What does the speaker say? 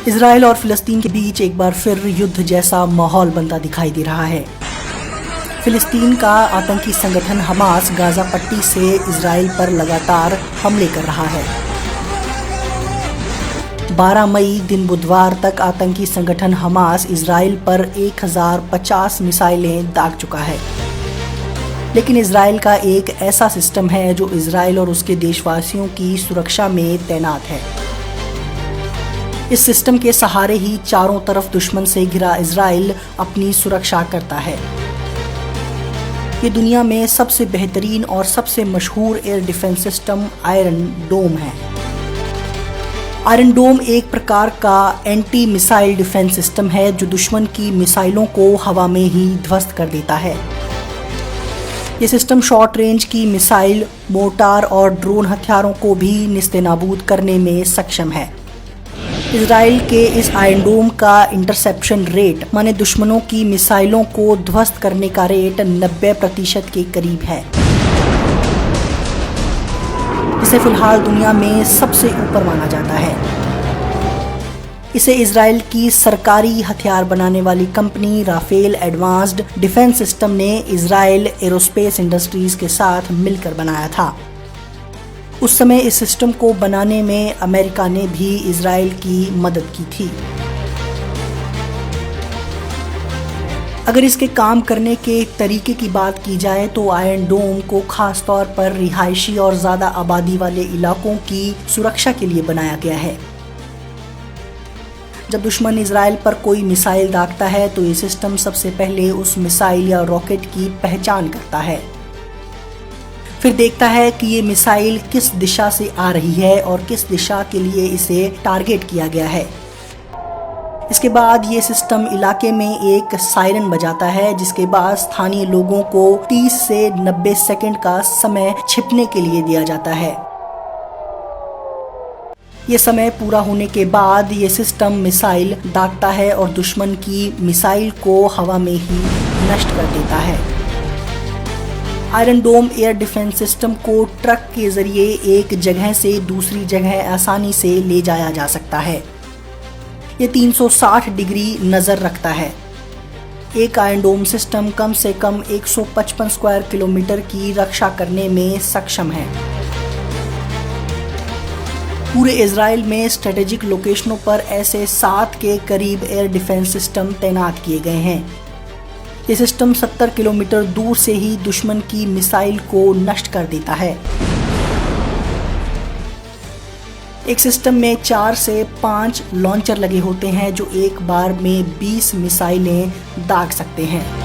Israel और फिलिस्तीन के बीच एक बार फिर युद्ध जैसा माहौल बनता दिखाई दे रहा है। फिलिस्तीन का आतंकी संगठन हमास गाजा पट्टी से इजराइल पर लगातार हमले कर रहा है। 12 मई दिन बुधवार तक आतंकी संगठन हमास इजराइल पर 1050 मिसाइलें दाग चुका है। लेकिन इजराइल का एक ऐसा सिस्टम है जो इजराइल और उसके देशवासियों की सुरक्षा में तैनात है। इस सिस्टम के सहारे ही चारों तरफ दुश्मन से घिरा इजराइल अपनी सुरक्षा करता है। ये दुनिया में सबसे बेहतरीन और सबसे मशहूर एयर डिफेंस सिस्टम आयरन डोम है। आयरन डोम एक प्रकार का एंटी मिसाइल डिफेंस सिस्टम है जो दुश्मन की मिसाइलों को हवा में ही ध्वस्त कर देता है। ये सिस्टम शॉर्ट रेंज की मिसाइल, मोर्टार और ड्रोन हथियारों को भी निस्तेनाबूद करने में सक्षम है। इजराइल के इस आयरन डोम का इंटरसेप्शन रेट माने दुश्मनों की मिसाइलों को ध्वस्त करने का रेट 90% के करीब है। इसे फिलहाल दुनिया में सबसे ऊपर माना जाता है। इसे इजराइल की सरकारी हथियार बनाने वाली company Rafael advanced defence system ने इजराइल एरोस्पेस इंडस्ट्रीज के साथ मिलकर बनाया था। उस समय इस सिस्टम को बनाने में अमेरिका ने भी इजराइल की मदद की थी। अगर इसके काम करने के तरीके की बात की जाए तो आयरन डोम को खास तौर पर रिहायशी और ज्यादा आबादी वाले इलाकों की सुरक्षा के लिए बनाया गया है। जब दुश्मन इजराइल पर कोई मिसाइल दागता है तो ये सिस्टम सबसे पहले उस मिसाइल या रॉकेट की पहचान करता है। फिर देखता है कि ये मिसाइल किस दिशा से आ रही है और किस दिशा के लिए इसे टारगेट किया गया है। इसके बाद ये सिस्टम इलाके में एक सायरन बजाता है, जिसके बाद स्थानीय लोगों को 30 से 90 सेकंड का समय छिपने के लिए दिया जाता है। ये समय पूरा होने के बाद ये सिस्टम मिसाइल दागता है और दुश्मन की मिसाइल को हवा में ही नष्ट कर देता है। आयरन डोम एयर डिफेंस सिस्टम को ट्रक के जरिए एक जगह से दूसरी जगह आसानी से ले जाया जा सकता है। ये 360 डिग्री नजर रखता है। एक आयरन डोम सिस्टम कम से कम 155 स्क्वायर किलोमीटर की रक्षा करने में सक्षम है। पूरे इजराइल में स्ट्रेटेजिक लोकेशनों पर ऐसे 7 के करीब एयर डिफेंस सिस्टम तैनात किए गए हैं। ये सिस्टम 70 किलोमीटर दूर से ही दुश्मन की मिसाइल को नष्ट कर देता है। एक सिस्टम में 4 से 5 लॉन्चर लगे होते हैं जो एक बार में 20 मिसाइलें दाग सकते हैं।